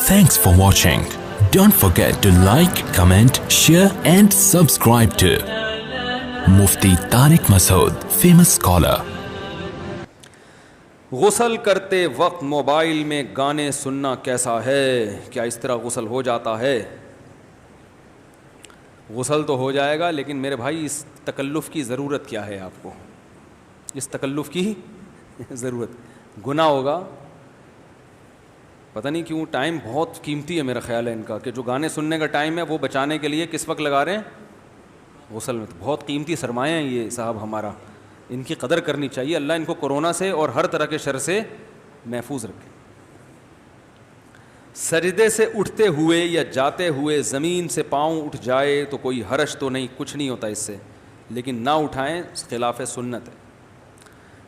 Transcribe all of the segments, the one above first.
Thanks for watching. Don't forget to like, comment, share and subscribe to Mufti Tariq Masood, famous scholar. غسل کرتے وقت mobile میں گانے سننا کیسا ہے؟ کیا اس طرح غسل ہو جاتا ہے؟ غسل تو ہو جائے گا، لیکن میرے بھائی اس تکلف کی ضرورت کیا ہے؟ آپ کو اس تکلف کی ضرورت، گناہ ہوگا. پتہ نہیں کیوں ٹائم بہت قیمتی ہے میرا خیال ہے ان کا، کہ جو گانے سننے کا ٹائم ہے وہ بچانے کے لیے کس وقت لگا رہے ہیں؟ غسل میں. تو بہت قیمتی سرمایہ ہیں یہ صاحب ہمارا، ان کی قدر کرنی چاہیے. اللہ ان کو کورونا سے اور ہر طرح کے شر سے محفوظ رکھے. سجدے سے اٹھتے ہوئے یا جاتے ہوئے زمین سے پاؤں اٹھ جائے تو کوئی حرج تو نہیں، کچھ نہیں ہوتا اس سے، لیکن نہ اٹھائیں، خلاف سنت ہے.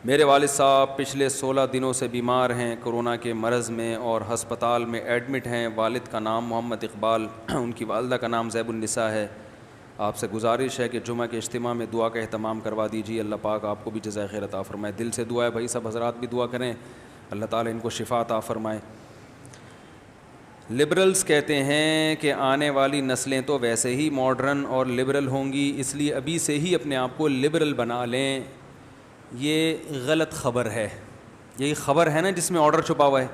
میرے والد صاحب پچھلے 16 دنوں سے بیمار ہیں، کورونا کے مرض میں، اور ہسپتال میں ایڈمٹ ہیں. والد کا نام محمد اقبال، ان کی والدہ کا نام زیب النساء ہے. آپ سے گزارش ہے کہ جمعہ کے اجتماع میں دعا کا اہتمام کروا دیجیے. اللہ پاک آپ کو بھی جزائے خیر عطا فرمائے. دل سے دعا ہے بھائی، سب حضرات بھی دعا کریں، اللہ تعالیٰ ان کو شفا عطا فرمائے. لبرلز کہتے ہیں کہ آنے والی نسلیں تو ویسے ہی ماڈرن اور لبرل ہوں گی، اس لیے ابھی سے ہی اپنے آپ کو لبرل بنا لیں. یہ غلط خبر ہے. یہی خبر ہے نا جس میں آرڈر چھپا ہوا ہے.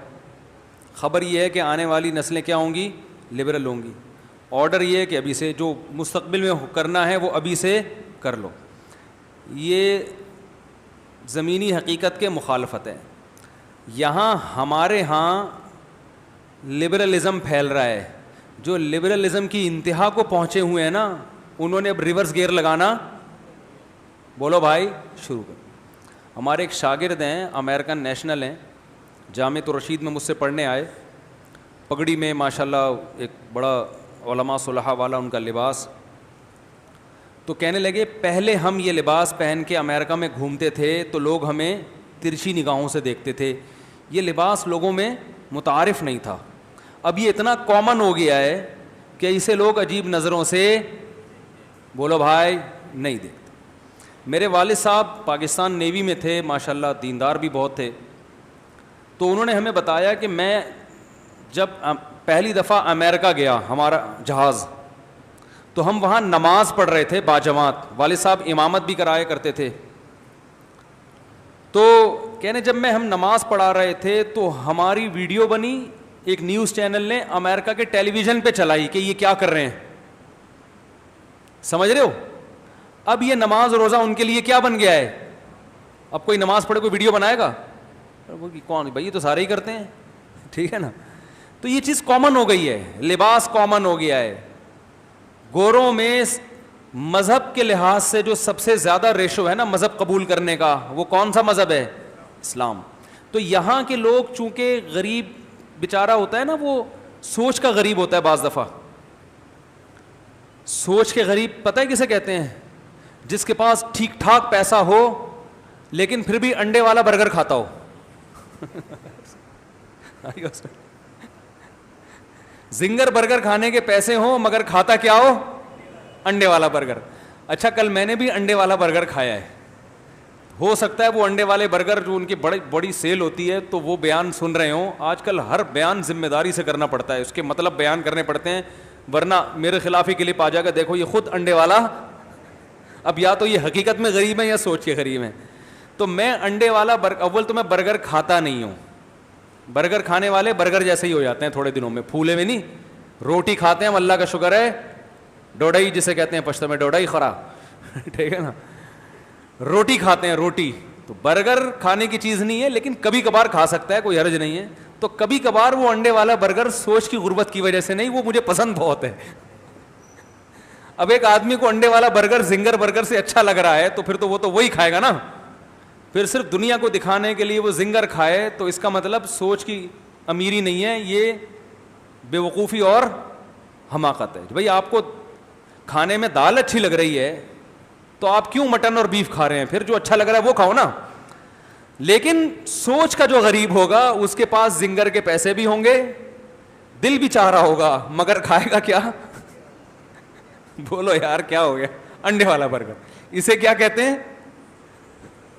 خبر یہ ہے کہ آنے والی نسلیں کیا ہوں گی؟ لبرل ہوں گی. آرڈر یہ ہے کہ ابھی سے جو مستقبل میں کرنا ہے وہ ابھی سے کر لو. یہ زمینی حقیقت کے مخالفت ہے. یہاں ہمارے ہاں لبرلزم پھیل رہا ہے. جو لبرلزم کی انتہا کو پہنچے ہوئے ہیں نا، انہوں نے اب ریورس گیئر لگانا، بولو بھائی، شروع کر. ہمارے ایک شاگرد ہیں، امریکن نیشنل ہیں، جامعۃ الرشید میں مجھ سے پڑھنے آئے. پگڑی میں ماشاءاللہ ایک بڑا علماء صلحاء والا ان کا لباس. تو کہنے لگے پہلے ہم یہ لباس پہن کے امریکہ میں گھومتے تھے تو لوگ ہمیں ترچھی نگاہوں سے دیکھتے تھے. یہ لباس لوگوں میں متعارف نہیں تھا. اب یہ اتنا کامن ہو گیا ہے کہ اسے لوگ عجیب نظروں سے، بولو بھائی، نہیں دیکھتے. میرے والد صاحب پاکستان نیوی میں تھے، ماشاءاللہ دیندار بھی بہت تھے. تو انہوں نے ہمیں بتایا کہ میں جب پہلی دفعہ امریکہ گیا، ہمارا جہاز، تو ہم وہاں نماز پڑھ رہے تھے باجماعت. والد صاحب امامت بھی کرایا کرتے تھے. تو کہنے جب میں ہم نماز پڑھا رہے تھے تو ہماری ویڈیو بنی، ایک نیوز چینل نے امریکہ کے ٹیلی ویژن پہ چلائی کہ یہ کیا کر رہے ہیں. سمجھ رہے ہو؟ اب یہ نماز روزہ ان کے لیے کیا بن گیا ہے؟ اب کوئی نماز پڑھے کوئی ویڈیو بنائے گا؟ کون بھائی، یہ تو سارے ہی کرتے ہیں، ٹھیک ہے نا. تو یہ چیز کامن ہو گئی ہے، لباس کامن ہو گیا ہے. گوروں میں مذہب کے لحاظ سے جو سب سے زیادہ ریشو ہے نا مذہب قبول کرنے کا، وہ کون سا مذہب ہے؟ اسلام. تو یہاں کے لوگ چونکہ غریب بیچارہ ہوتا ہے نا، وہ سوچ کا غریب ہوتا ہے. بعض دفعہ سوچ کے غریب پتہ ہے کسے کہتے ہیں؟ جس کے پاس ٹھیک ٹھاک پیسہ ہو لیکن پھر بھی انڈے والا برگر کھاتا ہو. زنگر برگر کھانے کے پیسے ہوں مگر کھاتا کیا ہو؟ انڈے والا برگر. اچھا، کل میں نے بھی انڈے والا برگر کھایا ہے. ہو سکتا ہے وہ انڈے والے برگر جو ان کی بڑی سیل ہوتی ہے تو وہ بیان سن رہے ہوں. آج کل ہر بیان ذمہ داری سے کرنا پڑتا ہے، اس کے مطلب بیان کرنے پڑتے ہیں، ورنہ میرے خلاف ہی کلپ آ جائے گا، دیکھو یہ خود انڈے والا. اب یا تو یہ حقیقت میں غریب ہے یا سوچ کے غریب ہیں. تو میں انڈے والا اول تو میں برگر کھاتا نہیں ہوں. برگر کھانے والے برگر جیسے ہی ہو جاتے ہیں تھوڑے دنوں میں، پھولے میں نہیں. روٹی کھاتے ہیں، ہم اللہ کا شکر ہے، ڈوڈائی جسے کہتے ہیں پشتو میں، ڈوڈائی خورا، ٹھیک ہے نا، روٹی کھاتے ہیں روٹی. تو برگر کھانے کی چیز نہیں ہے، لیکن کبھی کبھار کھا سکتا ہے، کوئی حرج نہیں ہے. تو کبھی کبھار وہ انڈے والا برگر سوچ کی غربت کی وجہ سے نہیں، وہ مجھے پسند بہت ہے. اب ایک آدمی کو انڈے والا برگر زنگر برگر سے اچھا لگ رہا ہے تو پھر تو وہ تو وہی کھائے گا نا. پھر صرف دنیا کو دکھانے کے لیے وہ زنگر کھائے تو اس کا مطلب سوچ کی امیری نہیں ہے، یہ بے وقوفی اور حماقت ہے. بھائی آپ کو کھانے میں دال اچھی لگ رہی ہے تو آپ کیوں مٹن اور بیف کھا رہے ہیں؟ پھر جو اچھا لگ رہا ہے وہ کھاؤ نا. لیکن سوچ کا جو غریب ہوگا اس کے پاس زنگر کے پیسے بھی ہوں گے، دل بھی چاہ رہا ہوگا، مگر کھائے گا کیا؟ بولو یار کیا ہو گیا؟ انڈے والا برگر. اسے کیا کہتے ہیں؟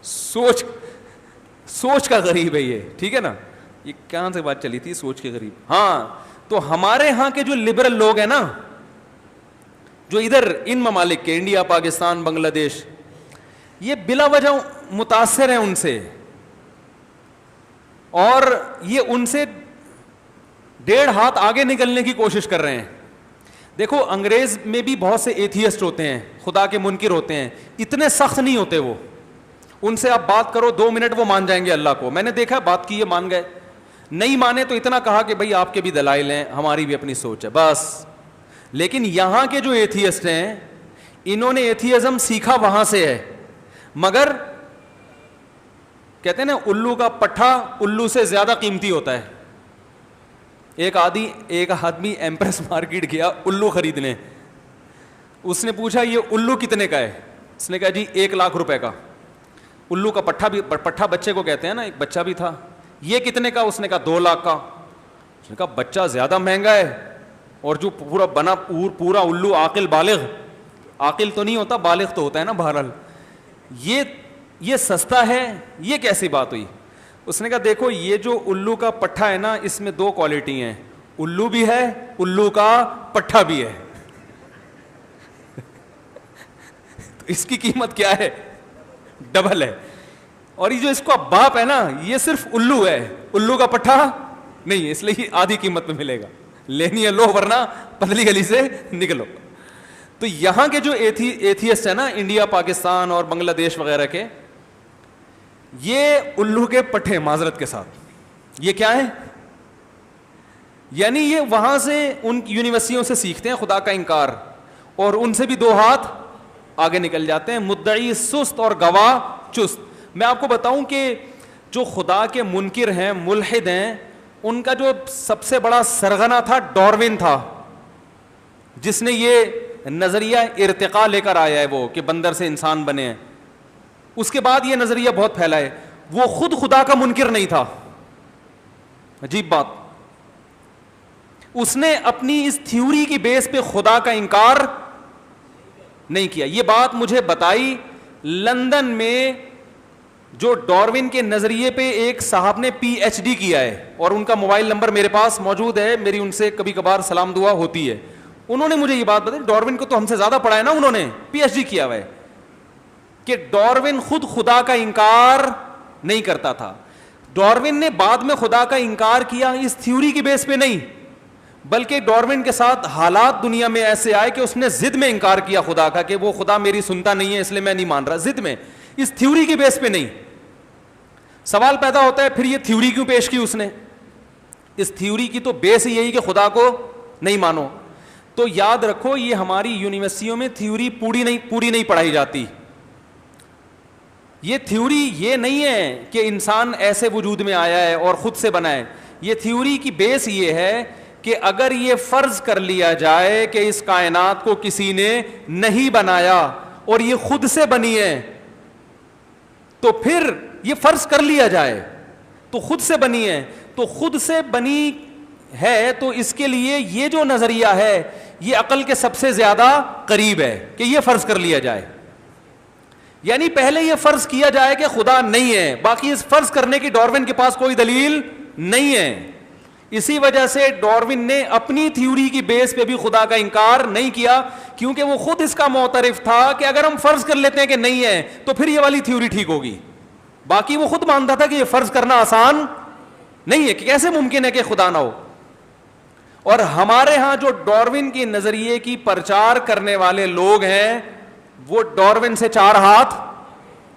سوچ کا غریب ہے یہ، ٹھیک ہے نا. یہ کہاں سے بات چلی تھی؟ سوچ کے غریب. ہاں، تو ہمارے ہاں کے جو لبرل لوگ ہیں نا, جو ادھر ان ممالک کے انڈیا, پاکستان, بنگلہ دیش, یہ بلا وجہ متاثر ہیں ان سے, اور یہ ان سے 1.5 ہاتھ آگے نکلنے کی کوشش کر رہے ہیں. دیکھو انگریز میں بھی بہت سے ایتھیسٹ ہوتے ہیں, خدا کے منکر ہوتے ہیں, اتنے سخت نہیں ہوتے وہ. ان سے آپ بات کرو 2 منٹ وہ مان جائیں گے اللہ کو. میں نے دیکھا بات کی ہے مان گئے, نہیں مانے تو اتنا کہا کہ بھائی آپ کے بھی دلائل ہیں, ہماری بھی اپنی سوچ ہے بس. لیکن یہاں کے جو ایتھیسٹ ہیں انہوں نے ایتھیزم سیکھا وہاں سے ہے, مگر کہتے ہیں نا الو کا پٹھا الو سے زیادہ قیمتی ہوتا ہے. ایک آدمی ایمپریس مارکیٹ گیا الو خریدنے, اس نے پوچھا یہ الو کتنے کا ہے؟ اس نے کہا جی 1 لاکھ روپے کا. الو کا پٹھا بچے کو کہتے ہیں نا, ایک بچہ بھی تھا. یہ کتنے کا؟ اس نے کہا 2 لاکھ کا. اس نے کہا بچہ زیادہ مہنگا ہے, اور جو پورا بنا پورا الو عاقل بالغ, عاقل تو نہیں ہوتا بالغ تو ہوتا ہے نا بہرحال, یہ سستا ہے, یہ کیسی بات ہوئی؟ اس نے کہا دیکھو یہ جو الو کا پٹھا ہے نا اس میں 2 کوالٹی ہیں, الو بھی ہے الو کا پٹھا بھی ہے. تو اس کی قیمت کیا ہے؟ ڈبل ہے. اور یہ جو اس کا باپ ہے نا یہ صرف الو ہے, الو کا پٹھا نہیں, اس لیے آدھی قیمت میں ملے گا. لینی ہے لو, ورنہ پتلی گلی سے نکلو. تو یہاں کے جو ایتھیسٹ ہیں نا انڈیا, پاکستان اور بنگلہ دیش وغیرہ کے, یہ الو کے پٹھے معذرت کے ساتھ, یہ کیا ہے؟ یعنی یہ وہاں سے ان یونیورسٹیوں سے سیکھتے ہیں خدا کا انکار, اور ان سے بھی 2 ہاتھ آگے نکل جاتے ہیں. مدعی سست اور گواہ چست. میں آپ کو بتاؤں کہ جو خدا کے منکر ہیں, ملحد ہیں, ان کا جو سب سے بڑا سرغنہ تھا ڈاروین تھا, جس نے یہ نظریہ ارتقاء لے کر آیا ہے وہ کہ بندر سے انسان بنے ہیں. اس کے بعد یہ نظریہ بہت پھیلا ہے. وہ خود خدا کا منکر نہیں تھا, عجیب بات. اس نے اپنی اس تھیوری کی بیس پہ خدا کا انکار نہیں کیا. یہ بات مجھے بتائی لندن میں, جو ڈاروین کے نظریے پہ ایک صاحب نے PhD کیا ہے, اور ان کا موبائل نمبر میرے پاس موجود ہے, میری ان سے کبھی کبھار سلام دعا ہوتی ہے. انہوں نے مجھے یہ بات بتائی, ڈاروین کو تو ہم سے زیادہ پڑھا ہے نا, انہوں نے PhD کیا ہوا ہے, کہ ڈاروین خود خدا کا انکار نہیں کرتا تھا. ڈاروین نے بعد میں خدا کا انکار کیا اس تھیوری کی بیس پہ نہیں, بلکہ ڈاروین کے ساتھ حالات دنیا میں ایسے آئے کہ اس نے ضد میں انکار کیا خدا کا, کہ وہ خدا میری سنتا نہیں ہے اس لیے میں نہیں مان رہا, ضد میں, اس تھیوری کی بیس پہ نہیں. سوال پیدا ہوتا ہے پھر یہ تھیوری کیوں پیش کی اس نے؟ اس تھیوری کی تو بیس یہی کہ خدا کو نہیں مانو. تو یاد رکھو یہ ہماری یونیورسٹیوں میں تھیوری پوری نہیں پڑھائی جاتی. یہ تھیوری یہ نہیں ہے کہ انسان ایسے وجود میں آیا ہے اور خود سے بنا ہے. یہ تھیوری کی بیس یہ ہے کہ اگر یہ فرض کر لیا جائے کہ اس کائنات کو کسی نے نہیں بنایا اور یہ خود سے بنی ہے, تو پھر یہ فرض کر لیا جائے تو خود سے بنی ہے, تو خود سے بنی ہے, تو اس کے لیے یہ جو نظریہ ہے یہ عقل کے سب سے زیادہ قریب ہے کہ یہ فرض کر لیا جائے. یعنی پہلے یہ فرض کیا جائے کہ خدا نہیں ہے, باقی اس فرض کرنے کی ڈاروین کے پاس کوئی دلیل نہیں ہے. اسی وجہ سے ڈاروین نے اپنی تھیوری کی بیس پہ بھی خدا کا انکار نہیں کیا, کیونکہ وہ خود اس کا معترف تھا کہ اگر ہم فرض کر لیتے ہیں کہ نہیں ہے تو پھر یہ والی تھیوری ٹھیک ہوگی. باقی وہ خود مانتا تھا کہ یہ فرض کرنا آسان نہیں ہے, کہ کیسے ممکن ہے کہ خدا نہ ہو. اور ہمارے ہاں جو ڈاروین کی نظریے کی پرچار کرنے والے لوگ ہیں وہ ڈاروین سے 4 ہاتھ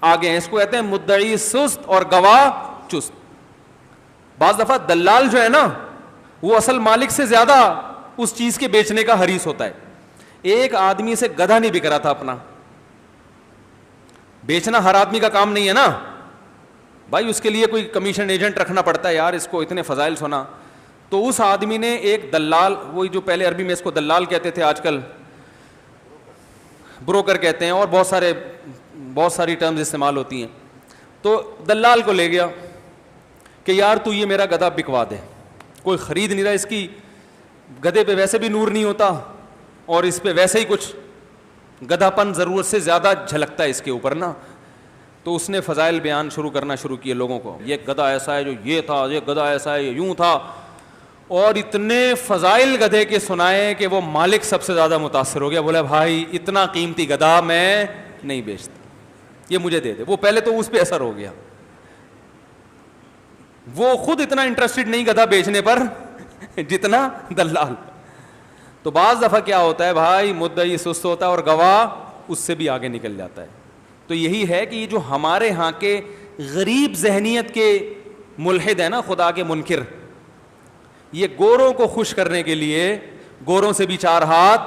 آگے ہیں. اس کو کہتے ہیں مدعی سست اور گواہ چست. بعض دفعہ دلال جو ہے نا وہ اصل مالک سے زیادہ اس چیز کے بیچنے کا حریص ہوتا ہے. ایک آدمی سے گدھا نہیں بک رہا تھا اپنا, بیچنا ہر آدمی کا کام نہیں ہے نا بھائی, اس کے لیے کوئی کمیشن ایجنٹ رکھنا پڑتا ہے یار, اس کو اتنے فضائل سنا. تو اس آدمی نے ایک دلال, وہی جو پہلے عربی میں اس کو دلال کہتے تھے, آج کل بروکر کہتے ہیں, اور بہت ساری ٹرمز استعمال ہوتی ہیں. تو دلال کو لے گیا کہ یار تو یہ میرا گدھا بکوا دے, کوئی خرید نہیں رہا, اس کی گدھے پہ ویسے بھی نور نہیں ہوتا اور اس پہ ویسے ہی کچھ گدھا پن ضرورت سے زیادہ جھلکتا ہے اس کے اوپر نا. تو اس نے فضائل بیان کرنا شروع کیے لوگوں کو, یہ گدھا ایسا ہے جو یہ تھا, یہ گدھا ایسا ہے یہ یوں تھا. اور اتنے فضائل گدھے کے سنائے کہ وہ مالک سب سے زیادہ متاثر ہو گیا. بولا بھائی اتنا قیمتی گدھا میں نہیں بیچتا, یہ مجھے دے دے. وہ پہلے تو اس پہ اثر ہو گیا, وہ خود اتنا انٹرسٹڈ نہیں گدھا بیچنے پر جتنا دلال. تو بعض دفعہ کیا ہوتا ہے بھائی, مدعی سست ہوتا ہے اور گواہ اس سے بھی آگے نکل جاتا ہے. تو یہی ہے کہ یہ جو ہمارے ہاں کے غریب ذہنیت کے ملحد ہیں نا, خدا کے منکر, یہ گوروں کو خوش کرنے کے لیے گوروں سے بھی 4 ہاتھ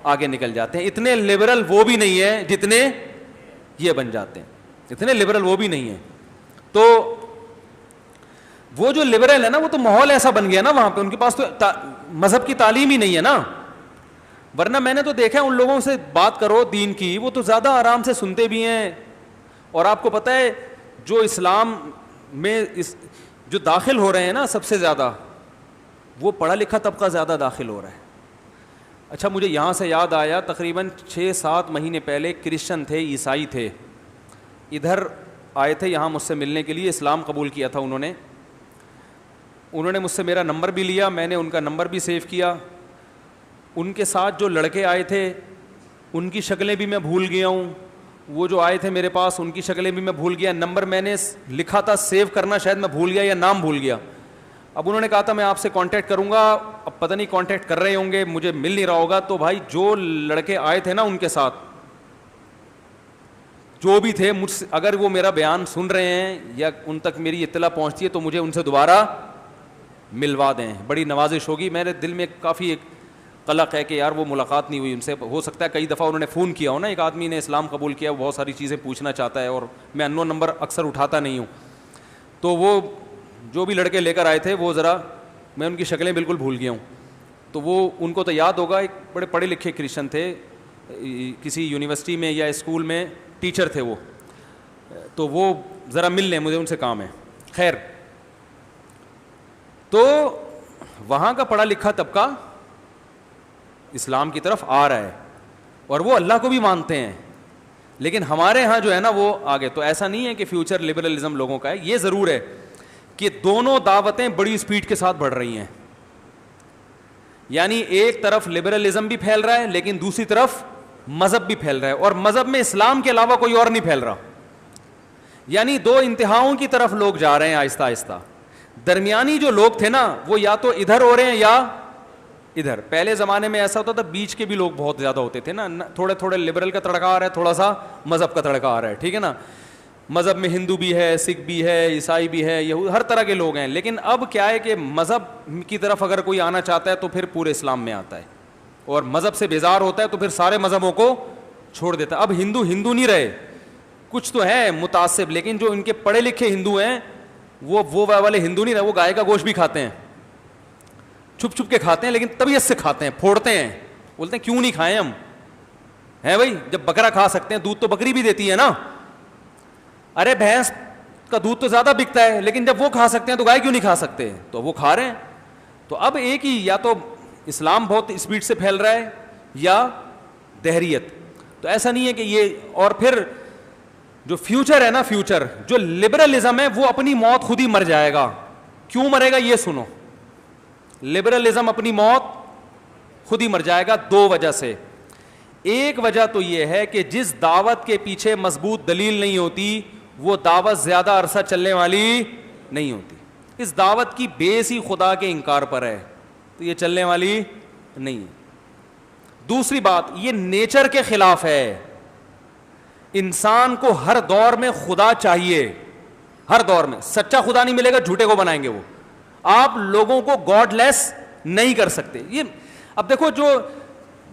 آگے نکل جاتے ہیں. اتنے لبرل وہ بھی نہیں ہیں جتنے یہ بن جاتے ہیں, اتنے لبرل وہ بھی نہیں ہیں. تو وہ جو لبرل ہے نا, وہ تو ماحول ایسا بن گیا نا وہاں پہ, ان کے پاس تو مذہب کی تعلیم ہی نہیں ہے نا. ورنہ میں نے تو دیکھا ہے ان لوگوں سے بات کرو دین کی, وہ تو زیادہ آرام سے سنتے بھی ہیں. اور آپ کو پتہ ہے جو اسلام میں جو داخل ہو رہے ہیں نا سب سے زیادہ, وہ پڑھا لکھا طبقہ زیادہ داخل ہو رہا ہے. اچھا مجھے یہاں سے یاد آیا, تقریباً 6-7 مہینے پہلے کرسچن تھے, عیسائی تھے, ادھر آئے تھے یہاں مجھ سے ملنے کے لیے, اسلام قبول کیا تھا انہوں نے مجھ سے میرا نمبر بھی لیا, میں نے ان کا نمبر بھی سیو کیا. ان کے ساتھ جو لڑکے آئے تھے ان کی شکلیں بھی میں بھول گیا ہوں, وہ جو آئے تھے میرے پاس ان کی شکلیں بھی میں بھول گیا. نمبر میں نے لکھا تھا سیو کرنا, شاید میں بھول گیا یا نام بھول گیا. اب انہوں نے کہا تھا میں آپ سے کانٹیکٹ کروں گا, اب پتہ نہیں کانٹیکٹ کر رہے ہوں گے, مجھے مل نہیں رہا ہوگا. تو بھائی جو لڑکے آئے تھے نا ان کے ساتھ جو بھی تھے, مجھ سے اگر وہ میرا بیان سن رہے ہیں یا ان تک میری اطلاع پہنچتی ہے تو مجھے ان سے دوبارہ ملوا دیں, بڑی نوازش ہوگی. میرے دل میں کافی ایک قلق ہے کہ یار وہ ملاقات نہیں ہوئی ان سے. ہو سکتا ہے کئی دفعہ انہوں نے فون کیا ہو نا, ایک آدمی نے اسلام قبول کیا, وہ بہت ساری چیزیں پوچھنا چاہتا ہے اور میں انون نمبر اکثر اٹھاتا نہیں ہوں. تو وہ جو بھی لڑکے لے کر آئے تھے وہ ذرا میں ان کی شکلیں بالکل بھول گیا ہوں. تو وہ ان کو تو یاد ہوگا, ایک بڑے پڑھے لکھے کرسچن تھے, کسی یونیورسٹی میں یا اسکول میں ٹیچر تھے وہ. تو وہ ذرا مل لیں, مجھے ان سے کام ہے. خیر, تو وہاں کا پڑھا لکھا طبقہ اسلام کی طرف آ رہا ہے اور وہ اللہ کو بھی مانتے ہیں, لیکن ہمارے ہاں جو ہے نا وہ آگے. تو ایسا نہیں ہے کہ فیوچر لبرلزم لوگوں کا ہے, یہ ضرور ہے کہ دونوں دعوتیں بڑی سپیڈ کے ساتھ بڑھ رہی ہیں. یعنی ایک طرف لبرلزم بھی پھیل رہا ہے لیکن دوسری طرف مذہب بھی پھیل رہا ہے, اور مذہب میں اسلام کے علاوہ کوئی اور نہیں پھیل رہا. یعنی 2 انتہاؤں کی طرف لوگ جا رہے ہیں آہستہ آہستہ. درمیانی جو لوگ تھے نا وہ یا تو ادھر ہو رہے ہیں یا ادھر. پہلے زمانے میں ایسا ہوتا تھا, بیچ کے بھی لوگ بہت زیادہ ہوتے تھے نا, تھوڑے تھوڑے لبرل کا تڑکا آ رہا ہے, تھوڑا سا مذہب کا تڑکا آ رہا ہے, ٹھیک ہے نا. مذہب میں ہندو بھی ہے, سکھ بھی ہے, عیسائی بھی ہے, یہود, ہر طرح کے لوگ ہیں. لیکن اب کیا ہے کہ مذہب کی طرف اگر کوئی آنا چاہتا ہے تو پھر پورے اسلام میں آتا ہے, اور مذہب سے بیزار ہوتا ہے تو پھر سارے مذہبوں کو چھوڑ دیتا ہے. اب ہندو نہیں رہے, کچھ تو ہے متعصب, لیکن جو ان کے پڑھے لکھے ہندو ہیں وہ والے ہندو نہیں رہے. وہ گائے کا گوشت بھی کھاتے ہیں, چھپ چھپ کے کھاتے ہیں, لیکن طبیعت سے کھاتے ہیں, پھوڑتے ہیں, بولتے ہیں کیوں نہیں کھائیں ہم, ہیں بھائی جب بکرا کھا سکتے ہیں, دودھ تو بکری بھی دیتی ہے نا. ارے بھینس کا دودھ تو زیادہ بکتا ہے, لیکن جب وہ کھا سکتے ہیں تو گائے کیوں نہیں کھا سکتے, تو وہ کھا رہے ہیں. تو اب ایک ہی, یا تو اسلام بہت اسپیڈ سے پھیل رہا ہے یا دہریت. تو ایسا نہیں ہے کہ یہ, اور پھر جو فیوچر ہے نا, فیوچر جو لبرلزم ہے وہ اپنی موت خود ہی مر جائے گا. کیوں مرے گا یہ سنو, لبرلزم اپنی موت خود ہی مر جائے گا 2 وجہ سے. ایک وجہ تو یہ ہے کہ جس دعوت کے پیچھے مضبوط دلیل نہیں ہوتی وہ دعوت زیادہ عرصہ چلنے والی نہیں ہوتی. اس دعوت کی بیس ہی خدا کے انکار پر ہے تو یہ چلنے والی نہیں ہے. دوسری بات, یہ نیچر کے خلاف ہے. انسان کو ہر دور میں خدا چاہیے, ہر دور میں. سچا خدا نہیں ملے گا, جھوٹے کو بنائیں گے وہ. آپ لوگوں کو گاڈ لیس نہیں کر سکتے. یہ اب دیکھو, جو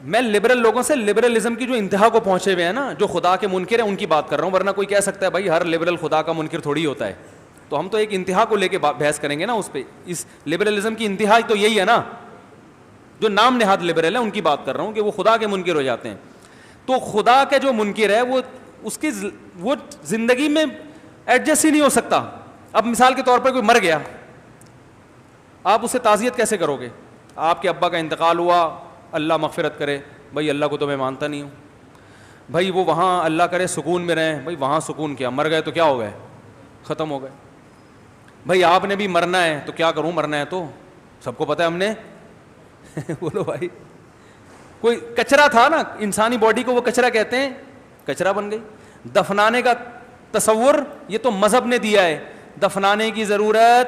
میں لبرل لوگوں سے لبرلزم کی جو انتہا کو پہنچے ہوئے ہیں نا, جو خدا کے منکر ہیں, ان کی بات کر رہا ہوں. ورنہ کوئی کہہ سکتا ہے بھائی ہر لبرل خدا کا منکر تھوڑی ہوتا ہے. تو ہم تو ایک انتہا کو لے کے بحث کریں گے نا اس پہ. اس لبرلزم کی انتہا تو یہی ہے نا, جو نام نہاد لبرل ہے ان کی بات کر رہا ہوں کہ وہ خدا کے منکر ہو جاتے ہیں. تو خدا کے جو منکر ہے وہ اس کی وہ زندگی میں ایڈجسٹ ہی نہیں ہو سکتا. اب مثال کے طور پر کوئی مر گیا, آپ اسے تعزیت کیسے کرو گے؟ آپ کے ابا کا انتقال ہوا, اللہ مغفرت کرے, بھائی اللہ کو تو میں مانتا نہیں ہوں, بھائی وہ وہاں اللہ کرے سکون میں رہیں, بھائی وہاں سکون کیا, مر گئے تو کیا ہو گئے, ختم ہو گئے. بھائی آپ نے بھی مرنا ہے تو کیا کروں, مرنا ہے تو سب کو پتا ہے ہم نے بولو بھائی, کوئی کچرا تھا نا انسانی باڈی کو, وہ کچرا کہتے ہیں, کچرا بن گئی. دفنانے کا تصور یہ تو مذہب نے دیا ہے, دفنانے کی ضرورت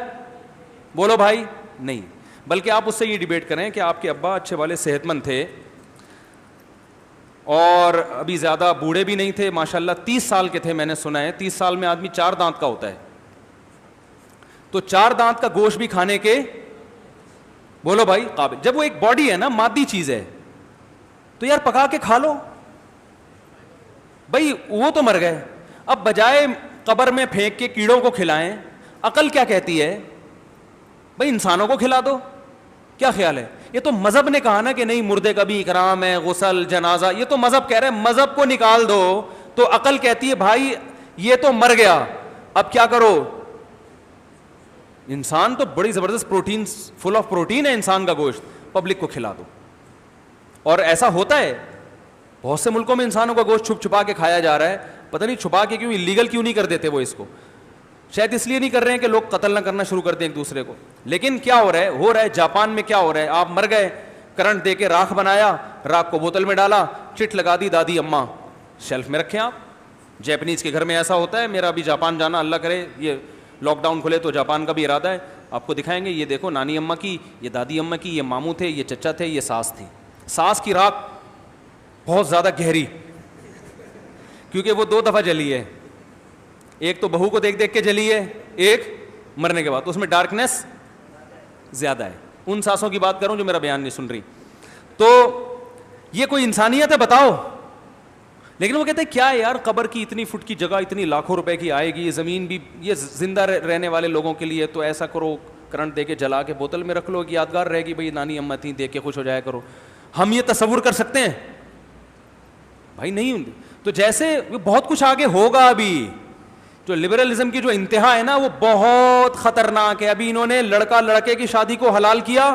بولو بھائی نہیں. بلکہ آپ اس سے یہ ڈیبیٹ کریں کہ آپ کے ابا اچھے والے صحت مند تھے اور ابھی زیادہ بوڑھے بھی نہیں تھے, ماشاءاللہ 30 سال کے تھے, میں نے سنا ہے 30 سال میں آدمی 4 دانت کا ہوتا ہے, تو 4 دانت کا گوشت بھی کھانے کے بولو بھائی قابل. جب وہ ایک باڈی ہے نا, مادی چیز ہے, تو یار پکا کے کھا لو بھائی. وہ تو مر گئے, اب بجائے قبر میں پھینک کے کیڑوں کو کھلائیں, عقل کیا کہتی ہے بھائی انسانوں کو کھلا دو. کیا خیال ہے؟ یہ تو مذہب نے کہا نا کہ نہیں مردے کا بھی اکرام ہے, غسل جنازہ, یہ تو مذہب کہہ رہے ہیں مذہب کو نکال دو. تو عقل کہتی ہے بھائی یہ تو مر گیا, اب کیا کرو, انسان تو بڑی زبردست پروٹین, فل آف پروٹین ہے انسان کا گوشت, پبلک کو کھلا دو. اور ایسا ہوتا ہے بہت سے ملکوں میں انسانوں کا گوشت چھپ چھپا کے کھایا جا رہا ہے. پتہ نہیں چھپا کے کیوں, لیگل کیوں نہیں کر دیتے وہ اس کو, شاید اس لیے نہیں کر رہے ہیں کہ لوگ قتل نہ کرنا شروع کر دیں ایک دوسرے کو. لیکن کیا ہو رہا ہے جاپان میں کیا ہو رہا ہے, آپ مر گئے, کرنٹ دے کے راکھ بنایا, راکھ کو بوتل میں ڈالا, چٹ لگا دی دادی اماں, شیلف میں رکھیں آپ. جیپنیز کے گھر میں ایسا ہوتا ہے. میرا ابھی جاپان جانا, اللہ کرے یہ لاک ڈاؤن کھلے تو جاپان کا بھی ارادہ ہے, آپ کو دکھائیں گے. یہ دیکھو نانی اماں کی, یہ دادی اماں کی, یہ ماموں تھے, یہ چچا تھے, یہ ساس تھی. ساس کی راکھ بہت زیادہ گہری, کیونکہ وہ 2 دفعہ جلی ہے, ایک تو بہو کو دیکھ دیکھ کے جلی ہے, ایک مرنے کے بعد, تو اس میں ڈارکنیس زیادہ ہے. ان ساسوں کی بات کروں جو میرا بیان نہیں سن رہی. تو یہ کوئی انسانیت ہے بتاؤ؟ لیکن وہ کہتے ہیں کیا ہے یار, قبر کی اتنی فٹ کی جگہ اتنی لاکھوں روپے کی آئے گی, یہ زمین بھی یہ زندہ رہنے والے لوگوں کے لیے, تو ایسا کرو کرنٹ دے کے جلا کے بوتل میں رکھ لو کہ یادگار رہے گی, بھائی نانی اماں تھیں, دیکھ کے خوش ہو جایا کرو. ہم یہ تصور کر سکتے ہیں بھائی؟ نہیں. تو جیسے بہت کچھ آگے ہوگا. ابھی جو لبرلزم کی جو انتہا ہے نا وہ بہت خطرناک ہے. ابھی انہوں نے لڑکا لڑکے کی شادی کو حلال کیا,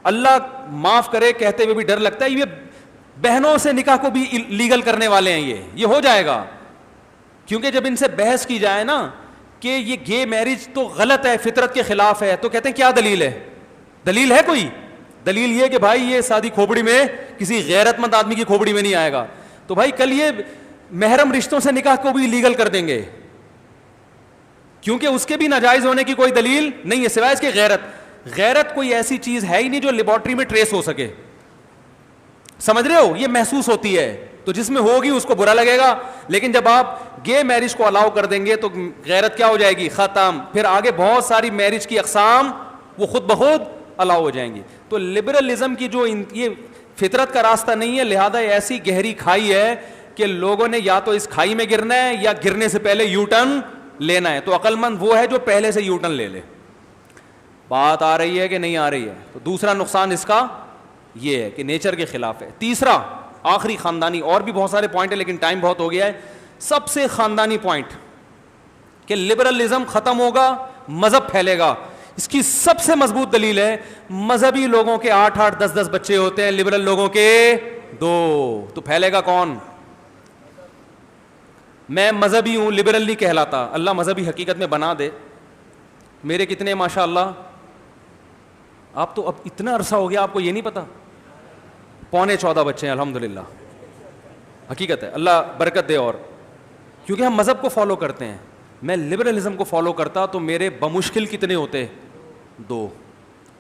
اللہ معاف کرے کہتے ہوئے بھی ڈر لگتا ہے, یہ بہنوں سے نکاح کو بھی لیگل کرنے والے ہیں. یہ ہو جائے گا, کیونکہ جب ان سے بحث کی جائے نا کہ یہ گے میرج تو غلط ہے, فطرت کے خلاف ہے, تو کہتے ہیں کیا دلیل ہے؟ دلیل ہے کوئی؟ دلیل یہ کہ بھائی یہ شادی کھوپڑی میں کسی غیرت مند آدمی کی کھوپڑی میں نہیں آئے گا, تو بھائی کل یہ محرم رشتوں سے نکاح کو بھی لیگل کر دیں گے, کیونکہ اس کے بھی ناجائز ہونے کی کوئی دلیل نہیں ہے سوائے اس کے غیرت کوئی ایسی چیز ہے ہی نہیں جو لیبارٹری میں ٹریس ہو سکے. سمجھ رہے ہو؟ یہ محسوس ہوتی ہے, تو جس میں ہوگی اس کو برا لگے گا. لیکن جب آپ گے میرج کو الاؤ کر دیں گے تو غیرت کیا ہو جائے گی؟ ختم. پھر آگے بہت ساری میرج کی اقسام وہ خود بخود الاؤ ہو جائیں گی. تو لبرلزم کی جو یہ فطرت کا راستہ نہیں ہے, لہذا ایسی گہری کھائی ہے کہ لوگوں نے یا تو اس کھائی میں گرنا ہے یا گرنے سے پہلے یو ٹرن لینا ہے. تو عقل مند وہ ہے جو پہلے سے یو ٹرن لے لے. بات آ رہی ہے کہ نہیں آ رہی ہے؟ تو دوسرا نقصان اس کا یہ ہے کہ نیچر کے خلاف ہے. تیسرا آخری خاندانی, اور بھی بہت سارے پوائنٹ ہیں لیکن ٹائم بہت ہو گیا ہے, سب سے خاندانی پوائنٹ کہ لبرلزم ختم ہوگا, مذہب پھیلے گا. اس کی سب سے مضبوط دلیل ہے مذہبی لوگوں کے 8-8 10-10 بچے ہوتے ہیں, لبرل لوگوں کے 2, تو پھیلے گا کون؟ میں مذہبی ہوں, لبرل نہیں کہلاتا. اللہ مذہبی حقیقت میں بنا دے. میرے کتنے ماشاء اللہ, آپ تو اب اتنا عرصہ ہو گیا آپ کو یہ نہیں پتا, 14.25 بچے ہیں الحمدللہ. حقیقت ہے, اللہ برکت دے. اور کیونکہ ہم مذہب کو فالو کرتے ہیں. میں لبرلزم کو فالو کرتا تو میرے بمشکل کتنے ہوتے؟ 2.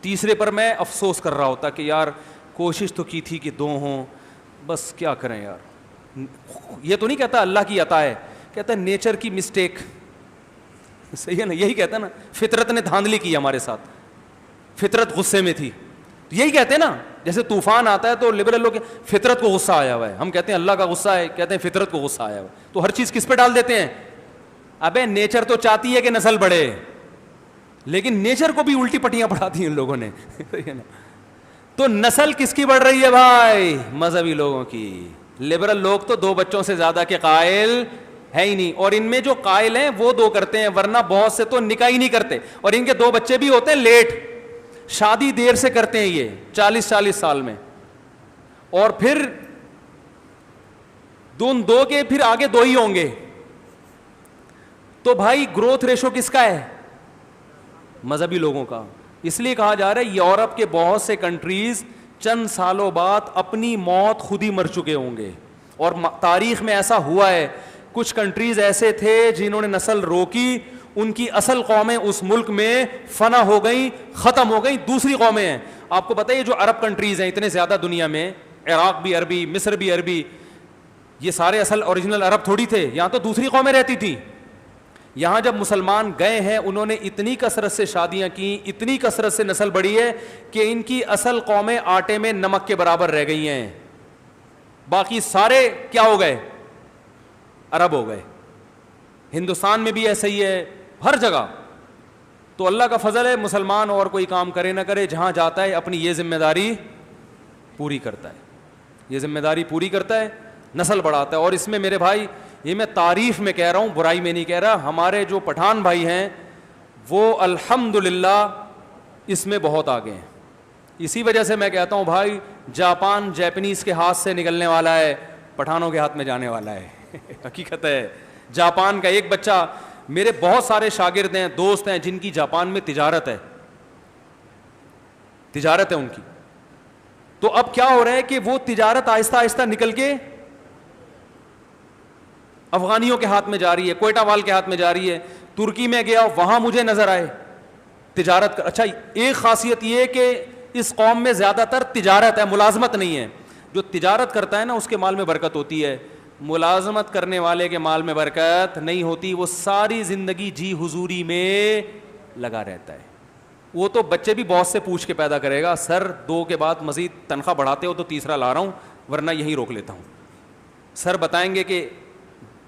تیسرے پر میں افسوس کر رہا ہوتا کہ یار کوشش تو کی تھی کہ 2 ہوں, بس کیا کریں یار. یہ تو نہیں کہتا اللہ کی عطا ہے, کہتا ہے نیچر کی مسٹیک. صحیح ہے نا, یہی کہتا ہے نا, فطرت نے دھاندلی کی ہمارے ساتھ, فطرت غصے میں تھی. یہی کہتے ہیں نا, جیسے طوفان آتا ہے تو لبرل لوگ فطرت کو غصہ آیا ہوا ہے, ہم کہتے ہیں اللہ کا غصہ ہے, کہتے ہیں فطرت کو غصہ آیا ہوا ہے. تو ہر چیز کس پہ ڈال دیتے ہیں؟ ابے نیچر تو چاہتی ہے کہ نسل بڑھے, لیکن نیچر کو بھی الٹی پٹیاں پڑھا دی ان لوگوں نے. تو نسل کس کی بڑھ رہی ہے بھائی؟ مذہبی لوگوں کی. لبرل لوگ تو 2 بچوں سے زیادہ کے قائل ہے ہی نہیں, اور ان میں جو قائل ہیں وہ 2 کرتے ہیں, ورنہ بہت سے تو نکاح ہی نہیں کرتے. اور ان کے 2 بچے بھی ہوتے ہیں لیٹ, شادی دیر سے کرتے ہیں یہ 40 سال میں, اور پھر 2 کے پھر آگے 2 ہی ہوں گے. تو بھائی گروتھ ریشو کس کا ہے؟ مذہبی لوگوں کا. اس لیے کہا جا رہا ہے یورپ کے بہت سے کنٹریز چند سالوں بعد اپنی موت خود ہی مر چکے ہوں گے. اور تاریخ میں ایسا ہوا ہے, کچھ کنٹریز ایسے تھے جنہوں نے نسل روکی, ان کی اصل قومیں اس ملک میں فنا ہو گئیں, ختم ہو گئیں, دوسری قومیں ہیں. آپ کو پتہ ہے یہ جو عرب کنٹریز ہیں اتنے زیادہ دنیا میں, عراق بھی عربی, مصر بھی عربی, یہ سارے اصل اوریجنل عرب تھوڑی تھے, یہاں تو دوسری قومیں رہتی تھیں. یہاں جب مسلمان گئے ہیں انہوں نے اتنی کثرت سے شادیاں کی, اتنی کثرت سے نسل بڑھی ہے کہ ان کی اصل قومیں آٹے میں نمک کے برابر رہ گئی ہیں, باقی سارے کیا ہو گئے, عرب ہو گئے. ہندوستان میں بھی ایسا ہی ہے, ہر جگہ. تو اللہ کا فضل ہے, مسلمان اور کوئی کام کرے نہ کرے, جہاں جاتا ہے اپنی یہ ذمہ داری پوری کرتا ہے, یہ ذمہ داری پوری کرتا ہے, نسل بڑھاتا ہے. اور اس میں میرے بھائی, یہ میں تعریف میں کہہ رہا ہوں, برائی میں نہیں کہہ رہا, ہمارے جو پٹھان بھائی ہیں وہ الحمدللہ اس میں بہت آگے ہیں. اسی وجہ سے میں کہتا ہوں بھائی, جاپان جیپنیز کے ہاتھ سے نکلنے والا ہے, پٹھانوں کے ہاتھ میں جانے والا ہے. حقیقت ہے. جاپان کا ایک بچہ, میرے بہت سارے شاگرد ہیں, دوست ہیں جن کی جاپان میں تجارت ہے, تجارت ہے ان کی. تو اب کیا ہو رہا ہے کہ وہ تجارت آہستہ آہستہ نکل کے افغانیوں کے ہاتھ میں جا رہی ہے, کوئٹہ وال کے ہاتھ میں جا رہی ہے. ترکی میں گیا, وہاں مجھے نظر آئے تجارت کا. اچھا, ایک خاصیت یہ کہ اس قوم میں زیادہ تر تجارت ہے, ملازمت نہیں ہے. جو تجارت کرتا ہے نا اس کے مال میں برکت ہوتی ہے, ملازمت کرنے والے کے مال میں برکت نہیں ہوتی. وہ ساری زندگی جی حضوری میں لگا رہتا ہے. وہ تو بچے بھی بہت سے پوچھ کے پیدا کرے گا, سر 2 کے بعد مزید تنخواہ بڑھاتے ہو تو تیسرا لا رہا ہوں, ورنہ یہیں روک لیتا ہوں. سر بتائیں گے کہ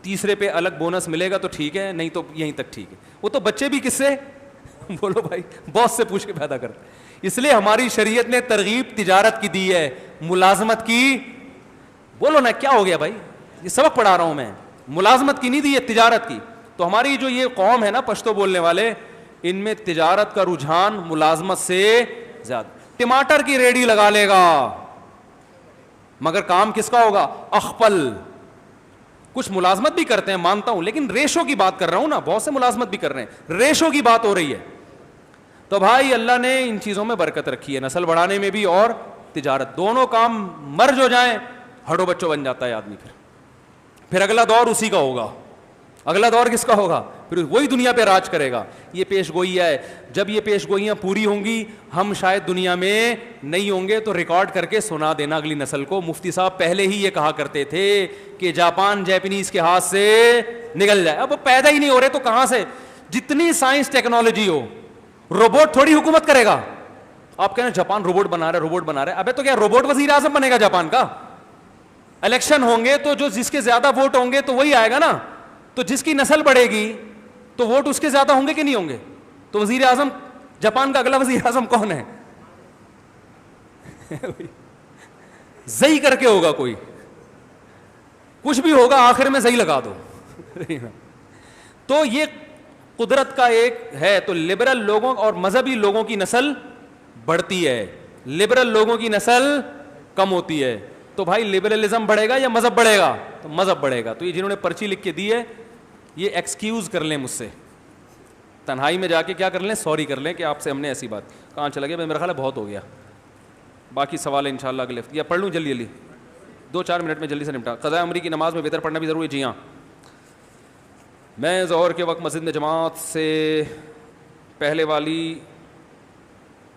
تیسرے پہ الگ بونس ملے گا تو ٹھیک ہے, نہیں تو یہیں تک ٹھیک ہے. وہ تو بچے بھی کس سے بولو بھائی, بہت سے پوچھ کے پیدا کرتے. اس لیے ہماری شریعت نے ترغیب تجارت کی دی ہے, ملازمت کی. بولو نا کیا ہو گیا بھائی, یہ سبق پڑھا رہا ہوں میں, ملازمت کی نہیں دی ہے, تجارت کی. تو ہماری جو یہ قوم ہے نا پشتو بولنے والے, ان میں تجارت کا رجحان ملازمت سے زیادہ. ٹماٹر کی ریڑھی لگا لے گا مگر کام کس کا ہوگا, اخپل. کچھ ملازمت بھی کرتے ہیں مانتا ہوں, لیکن ریشو کی بات کر رہا ہوں نا, بہت سے ملازمت بھی کر رہے ہیں, ریشو کی بات ہو رہی ہے. تو بھائی اللہ نے ان چیزوں میں برکت رکھی ہے, نسل بڑھانے میں بھی اور تجارت, دونوں کام مرج ہو جائیں ہڈو بچوں بن جاتا ہے آدمی. پھر اگلا دور اسی کا ہوگا. اگلا دور کس کا ہوگا, پھر وہی دنیا پہ راج کرے گا. یہ پیش گوئی ہے, جب یہ پیش گوئیاں پوری ہوں گی, ہم شاید دنیا میں نہیں ہوں گے تو ریکارڈ کر کے سنا دینا اگلی نسل کو. مفتی صاحب پہلے ہی یہ کہا کرتے تھے کہ جاپان جیپنیز کے ہاتھ سے نکل جائے. اب وہ پیدا ہی نہیں ہو رہے تو کہاں سے, جتنی سائنس ٹیکنالوجی ہو, روبوٹ تھوڑی حکومت کرے گا. آپ کہنا جاپان روبوٹ بنا رہا ہے, روبوٹ بنا رہا ہے, ابے تو کیا روبوٹ وزیر اعظم بنے گا جاپان کا؟ الیکشن ہوں گے تو جو جس کے زیادہ ووٹ ہوں گے تو وہی آئے گا نا. تو جس کی نسل بڑھے گی تو ووٹ اس کے زیادہ ہوں گے کہ نہیں ہوں گے؟ تو وزیر اعظم جاپان کا اگلا وزیر اعظم کون ہے؟ زئی کر کے ہوگا, کوئی کچھ بھی ہوگا, آخر میں زئی لگا دو. تو یہ قدرت کا ایک ہے. تو لبرل لوگوں اور مذہبی لوگوں کی نسل بڑھتی ہے, لبرل لوگوں کی نسل کم ہوتی ہے. تو بھائی لبرلزم بڑھے گا یا مذہب بڑھے گا؟ تو مذہب بڑھے گا. تو یہ جنہوں نے پرچی لکھ کے دی ہے یہ ایکسکیوز کر لیں مجھ سے, تنہائی میں جا کے کیا کر لیں, سوری کر لیں کہ آپ سے ہم نے ایسی بات. کہاں چلا گیا, میرا خیال ہے بہت ہو گیا. باقی سوال ہے انشاءاللہ اگلے ہفتے, یا پڑھ لوں جلدی جلدی 2-4 منٹ میں جلدی سے نمٹا. قضاء عمری کی نماز میں بہتر پڑھنا بھی ضروری ہے. جی ہاں, میں ظہر کے وقت مسجد میں جماعت سے پہلے والی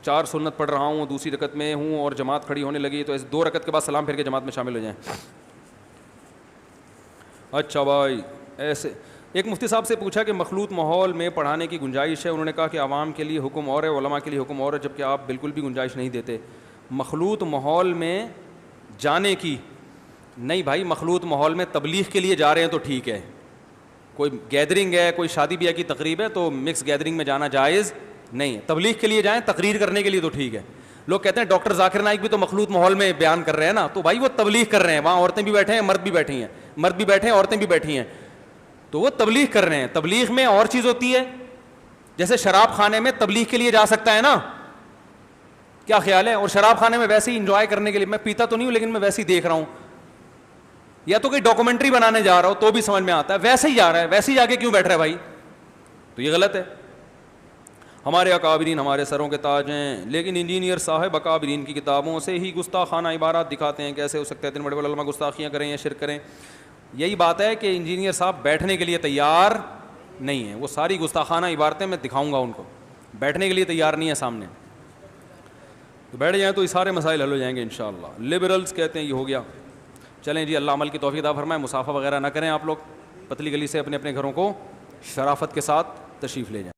4 سنت پڑھ رہا ہوں, دوسری رکعت میں ہوں اور جماعت کھڑی ہونے لگی, تو اس 2 رکعت کے بعد سلام پھر کے جماعت میں شامل ہو جائیں. اچھا بھائی, ایسے ایک مفتی صاحب سے پوچھا کہ مخلوط ماحول میں پڑھانے کی گنجائش ہے. انہوں نے کہا کہ عوام کے لیے حکم اور ہے, علماء کے لیے حکم اور ہے, جبکہ آپ بالکل بھی گنجائش نہیں دیتے. مخلوط ماحول میں جانے کی نہیں بھائی, مخلوط ماحول میں تبلیغ کے لیے جا رہے ہیں تو ٹھیک ہے. کوئی گیدرنگ ہے, کوئی شادی بیاہ کی تقریب ہے تو مکس گیدرنگ میں جانا جائز نہیں ہے. تبلیغ کے لیے جائیں, تقریر کرنے کے لیے تو ٹھیک ہے. لوگ کہتے ہیں ڈاکٹر ذاکر نائک بھی تو مخلوط ماحول میں بیان کر رہے ہیں نا, تو بھائی وہ تبلیغ کر رہے ہیں, وہاں عورتیں بھی بیٹھے ہیں, مرد بھی بیٹھی ہیں, مرد بھی بیٹھے ہیں, عورتیں بھی بیٹھی ہیں, تو وہ تبلیغ کر رہے ہیں. تبلیغ میں اور چیز ہوتی ہے, جیسے شراب خانے میں تبلیغ کے لیے جا سکتا ہے نا, کیا خیال ہے؟ اور شراب خانے میں ویسے ہی انجوائے کرنے کے لیے, میں پیتا تو نہیں ہوں لیکن میں ویسے ہی دیکھ رہا ہوں, یا تو کوئی ڈاکومنٹری بنانے جا رہا ہو تو بھی سمجھ میں آتا ہے, ویسے ہی جا رہا ہے, ویسے ہی جا کے کیوں بیٹھ رہا ہے بھائی؟ تو یہ غلط ہے. ہمارے اکابرین ہمارے سروں کے تاج ہیں، لیکن انجینئر صاحب اکابرین کی کتابوں سے ہی گستاخانہ عبارات دکھاتے ہیں. کیسے ہو سکتا ہے اتنے بڑے بڑے علماء گستاخیاں کریں یا شرک کریں؟ یہی بات ہے کہ انجینئر صاحب بیٹھنے کے لیے تیار نہیں ہیں. وہ ساری گستاخانہ عبارتیں میں دکھاؤں گا ان کو، بیٹھنے کے لیے تیار نہیں ہے سامنے. تو بیٹھ جائیں تو یہ سارے مسائل حل ہو جائیں گے انشاءاللہ. لبرلز کہتے ہیں یہ ہو گیا. چلیں جی، اللہ عمل کی توفیق عطا فرمائے. مسافہ وغیرہ نہ کریں آپ لوگ، پتلی گلی سے اپنے اپنے گھروں کو شرافت کے ساتھ تشریف لے جائیں.